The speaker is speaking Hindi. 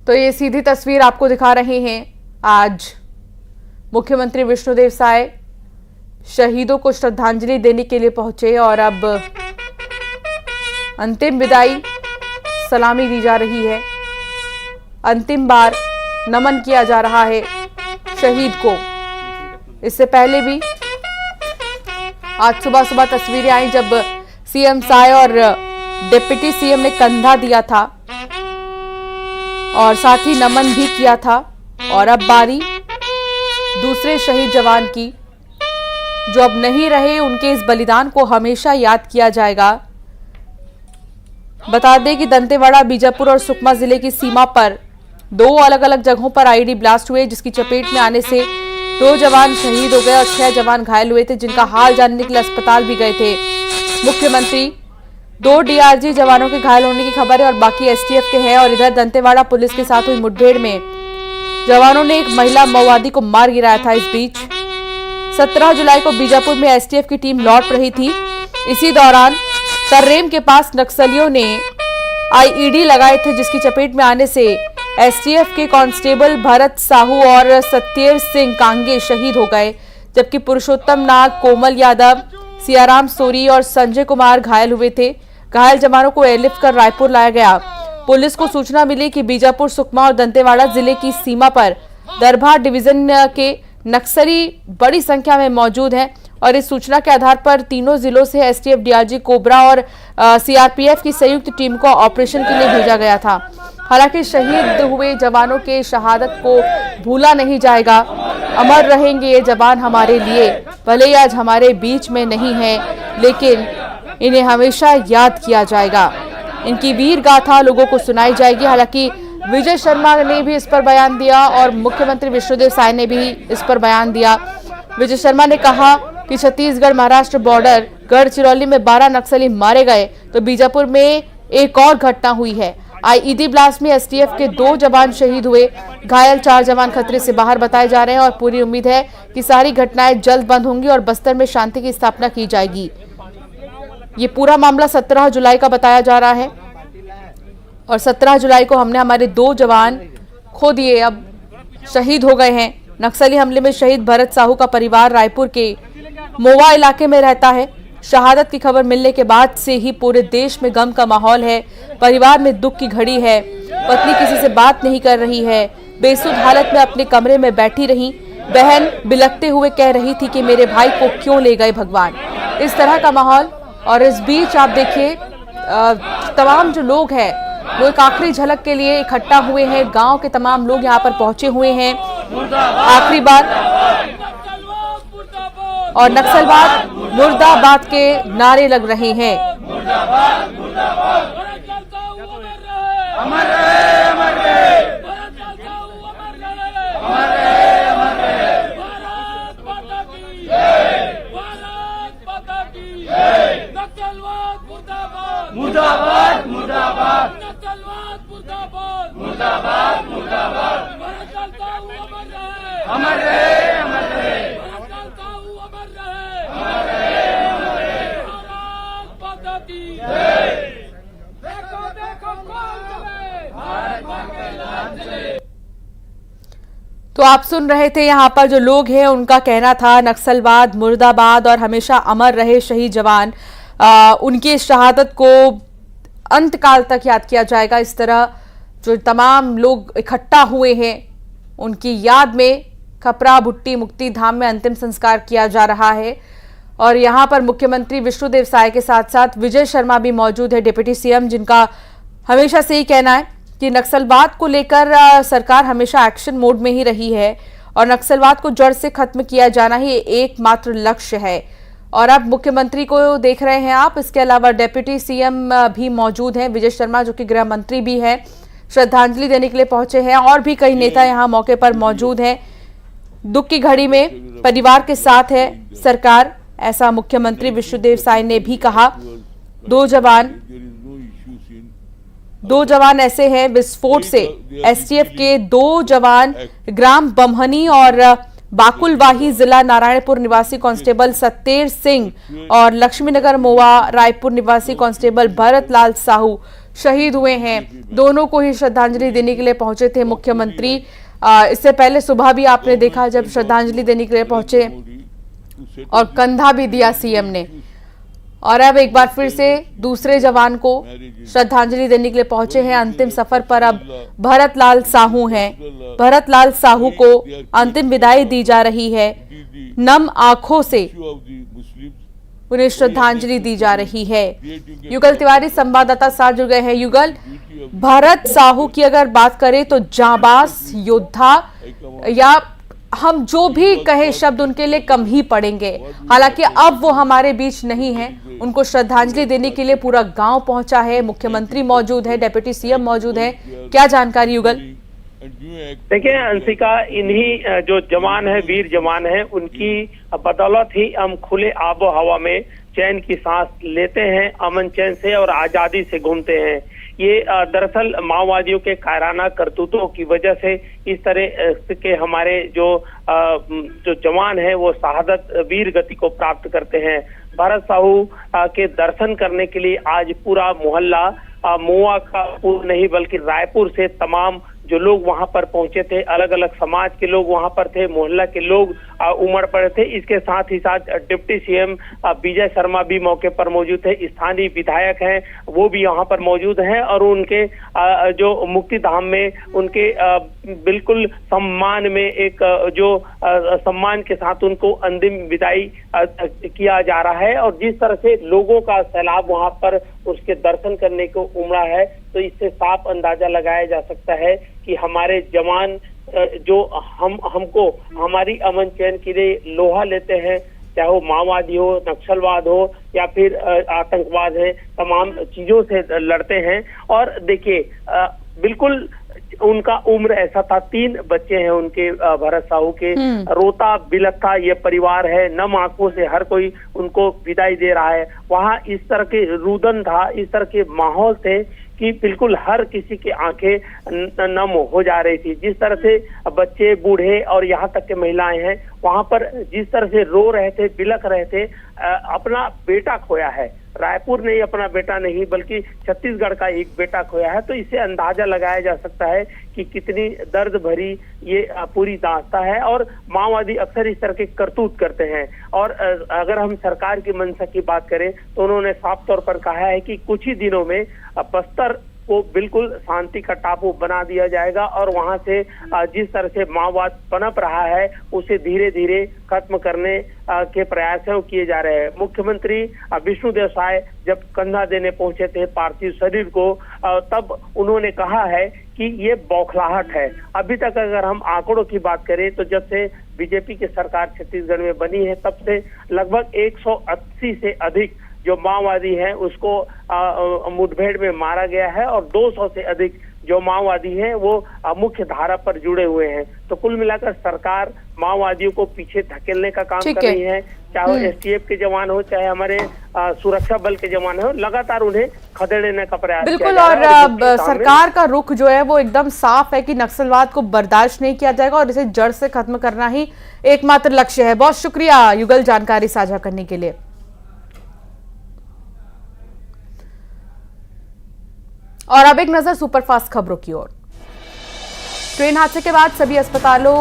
तो ये सीधी तस्वीर आपको दिखा रहे हैं। आज मुख्यमंत्री विष्णुदेव साय शहीदों को श्रद्धांजलि देने के लिए पहुंचे और अब अंतिम विदाई सलामी दी जा रही है। अंतिम बार नमन किया जा रहा है शहीद को। इससे पहले भी आज सुबह तस्वीरें आई जब सीएम साय और डिप्टी सीएम ने कंधा दिया था और साथ ही नमन भी किया था। और अब बारी दूसरे शहीद जवान की जो अब नहीं रहे। उनके इस बलिदान को हमेशा याद किया जाएगा। बता दें कि दंतेवाड़ा, बीजापुर और सुकमा जिले की सीमा पर 2 अलग अलग जगहों पर आईईडी ब्लास्ट हुए, जिसकी चपेट में आने से 2 जवान शहीद हो गए और 6 जवान घायल हुए थे, जिनका हाल जानने के लिए अस्पताल भी गए थे मुख्यमंत्री। 2 डीआरजी जवानों के घायल होने की खबर है और बाकी एसटीएफ के हैं। और इधर दंतेवाड़ा पुलिस के साथ हुई मुठभेड़ में जवानों ने एक महिला माओवादी को मार गिराया था। इस बीच 17 जुलाई को बीजापुर में एसटीएफ की टीम लौट रही थी। इसी दौरान तर्रेम के पास नक्सलियों ने आईईडी लगाए थे, जिसकी चपेट में आने से एसटीएफ के कांस्टेबल भरत साहू और सत्येर सिंह कांगे शहीद हो गए, जबकि पुरुषोत्तम नाग, कोमल यादव, सियाराम सोरी और संजय कुमार घायल हुए थे। घायल जवानों को एयरलिफ्ट कर रायपुर लाया गया। पुलिस को सूचना मिली कि बीजापुर, सुकमा और दंतेवाड़ा जिले की सीमा पर दरभा डिवीजन के नक्सली बड़ी संख्या में मौजूद हैं और इस सूचना के आधार पर तीनों जिलों से एसटीएफ, डीआरजी, कोबरा और सीआरपीएफ की संयुक्त टीम को ऑपरेशन के लिए भेजा गया था। हालांकि शहीद हुए जवानों के शहादत को भूला नहीं जाएगा। अमर रहेंगे ये जवान हमारे लिए। भले ही आज हमारे बीच में नहीं है, लेकिन इन्हें हमेशा याद किया जाएगा। इनकी वीर गाथा लोगों को सुनाई जाएगी। हालांकि विजय शर्मा ने भी इस पर बयान दिया और मुख्यमंत्री विष्णुदेव साय ने भी इस पर बयान दिया। विजय शर्मा ने कहा कि छत्तीसगढ़ महाराष्ट्र बॉर्डर गढ़चिरौली में 12 नक्सली मारे गए, तो बीजापुर में एक और घटना हुई है। आईईडी ब्लास्ट में एसटीएफ के 2 जवान शहीद हुए। घायल 4 जवान खतरे से बाहर बताए जा रहे हैं और पूरी उम्मीद है कि सारी घटनाएं जल्द बंद होंगी और बस्तर में शांति की स्थापना की जाएगी। ये पूरा मामला 17 जुलाई का बताया जा रहा है और 17 जुलाई को हमने हमारे 2 जवान खो दिए, अब शहीद हो गए हैं। नक्सली हमले में शहीद भरत साहू का परिवार रायपुर के मोवा इलाके में रहता है। शहादत की खबर मिलने के बाद से ही पूरे देश में गम का माहौल है। परिवार में दुख की घड़ी है। पत्नी किसी से बात नहीं कर रही है, बेसुध हालत में अपने कमरे में बैठी रही। बहन बिलखते हुए कह रही थी कि मेरे भाई को क्यों ले गए भगवान। इस तरह का माहौल। और इस बीच आप देखिए तमाम जो लोग हैं वो एक आखिरी झलक के लिए इकट्ठा हुए हैं। गांव के तमाम लोग यहां पर पहुंचे हुए हैं आखिरी बार। और नक्सलवाद मुर्दाबाद के नारे लग रहे हैं। मुर्दाबाद मुर्दाबाद नक्सलवाद मुर्दाबाद मुर्दाबाद मुर्दाबाद अमर रहे अमर रहे अमर रहे भारत माता की जय। देखो देखो कौन चले, भारत मां के लाल चले। तो आप सुन रहे थे यहाँ पर जो लोग हैं उनका कहना था नक्सलवाद मुर्दाबाद और हमेशा अमर रहे शहीद जवान। उनकी शहादत को अंत काल तक याद किया जाएगा। इस तरह जो तमाम लोग इकट्ठा हुए हैं उनकी याद में खपरा भुट्टी मुक्ति धाम में अंतिम संस्कार किया जा रहा है। और यहाँ पर मुख्यमंत्री विष्णुदेव साय के साथ साथ विजय शर्मा भी मौजूद है, डिप्टी सीएम, जिनका हमेशा से ही कहना है कि नक्सलवाद को लेकर सरकार हमेशा एक्शन मोड में ही रही है और नक्सलवाद को जड़ से खत्म किया जाना ही एकमात्र लक्ष्य है। और अब मुख्यमंत्री को देख रहे हैं आप। इसके अलावा डिप्टी सीएम भी मौजूद हैं, विजय शर्मा जो कि गृह मंत्री भी है, श्रद्धांजलि देने के लिए पहुंचे हैं। और भी कई नेता यहां मौके पर मौजूद हैं। दुख की घड़ी में परिवार के साथ है सरकार, ऐसा मुख्यमंत्री विष्णुदेव साय ने भी कहा। 2 जवान ऐसे हैं विस्फोट से एसटीएफ के 2 जवान ग्राम बमहनी और बाकुलवाही जिला नारायणपुर निवासी कांस्टेबल सत्येर सिंह और लक्ष्मीनगर मोवा रायपुर निवासी कांस्टेबल भरत लाल साहू शहीद हुए हैं, दोनों को ही श्रद्धांजलि देने के लिए पहुंचे थे मुख्यमंत्री। इससे पहले सुबह भी आपने देखा जब श्रद्धांजलि देने के लिए पहुंचे और कंधा भी दिया सीएम ने। और अब एक बार फिर से दूसरे जवान को श्रद्धांजलि देने के लिए पहुंचे हैं। अंतिम सफर पर अब भरत लाल साहू हैं। भरत लाल साहू को अंतिम विदाई दी जा रही है। नम आंखों से उन्हें श्रद्धांजलि दी जा रही है। युगल तिवारी संवाददाता साथ जुड़ गए हैं। युगल, भरत साहू की अगर बात करें तो जांबाज योद्धा, या हम जो भी कहे शब्द उनके लिए कम ही पड़ेंगे। हालांकि अब वो हमारे बीच नहीं है। उनको श्रद्धांजलि देने के लिए पूरा गांव पहुंचा है, मुख्यमंत्री मौजूद है, डिप्टी सीएम मौजूद है। क्या जानकारी युगल? देखिए अंशिका, इन्हीं जो जवान है, वीर जवान है, उनकी बदौलत ही हम खुले आबो हवा में चैन की सांस लेते हैं, अमन चैन से और आजादी से घूमते हैं। ये दरअसल माओवादियों के कायराना करतूतों की वजह से इस तरह के हमारे जो जवान है वो शहादत वीर गति को प्राप्त करते हैं। भरत साहू के दर्शन करने के लिए आज पूरा मोहल्ला मोआ का नहीं बल्कि रायपुर से तमाम जो लोग वहां पर पहुंचे थे, अलग अलग समाज के लोग वहां पर थे, मोहल्ला के लोग उमड़ पड़े थे। इसके साथ ही साथ डिप्टी सीएम विजय शर्मा भी मौके पर मौजूद थे, स्थानीय विधायक हैं वो भी यहाँ पर मौजूद हैं और उनके जो मुक्ति धाम में उनके बिल्कुल सम्मान में एक जो सम्मान के साथ उनको अंतिम विदाई किया जा रहा है। और जिस तरह से लोगों का सैलाब वहां पर उसके दर्शन करने को उमड़ा है, तो इससे साफ अंदाजा लगाया जा सकता है कि हमारे जवान जो हमको हमारी अमन चैन के लिए लोहा लेते हैं, चाहे वो माओवादी हो, नक्सलवाद हो या फिर आतंकवाद है, तमाम चीजों से लड़ते हैं। और देखिए बिल्कुल उनका उम्र ऐसा था, 3 बच्चे हैं उनके भरत साहू के, रोता बिलखता ये परिवार है, नम आंखों से हर कोई उनको विदाई दे रहा है। वहाँ इस तरह के रुदन था, इस तरह के माहौल थे कि बिल्कुल हर किसी की आंखें नम हो जा रही थी। जिस तरह से बच्चे, बूढ़े और यहाँ तक के महिलाएं हैं वहां पर जिस तरह से रो रहे थे, बिलख रहे थे, अपना बेटा खोया है। रायपुर नहीं, अपना बेटा नहीं बल्कि छत्तीसगढ़ का एक बेटा खोया है। तो इससे अंदाजा लगाया जा सकता है कि कितनी दर्द भरी ये पूरी दास्तां है। और माओवादी अक्सर इस तरह के करतूत करते हैं। और अगर हम सरकार की मंशा की बात करें तो उन्होंने साफ तौर पर कहा है कि कुछ ही दिनों में बस्तर को बिल्कुल शांति का टापू बना दिया जाएगा और वहां से जिस तरह से माओवाद पनप रहा है उसे धीरे धीरे खत्म करने के प्रयास किए जा रहे हैं। मुख्यमंत्री विष्णुदेव साय जब कंधा देने पहुंचे थे पार्थिव शरीर को, तब उन्होंने कहा है कि ये बौखलाहट है। अभी तक अगर हम आंकड़ों की बात करें तो जब से बीजेपी की सरकार छत्तीसगढ़ में बनी है तब से लगभग 180 से अधिक जो माओवादी हैं उसको मुठभेड़ में मारा गया है और 200 से अधिक जो माओवादी हैं वो मुख्य धारा पर जुड़े हुए हैं। तो कुल मिलाकर सरकार माओवादियों को पीछे धकेलने का काम कर रही है, चाहे वो एसटीएफ के जवान हो, चाहे हमारे सुरक्षा बल के जवान हो, लगातार उन्हें खदेड़ने का प्रयास बिल्कुल। और सरकार का रुख जो है वो एकदम साफ है कि नक्सलवाद को बर्दाश्त नहीं किया जाएगा और इसे जड़ से खत्म करना ही एकमात्र लक्ष्य है। बहुत शुक्रिया युगल जानकारी साझा करने के लिए। और अब एक नजर सुपरफास्ट खबरों की ओर। ट्रेन हादसे के बाद सभी अस्पतालों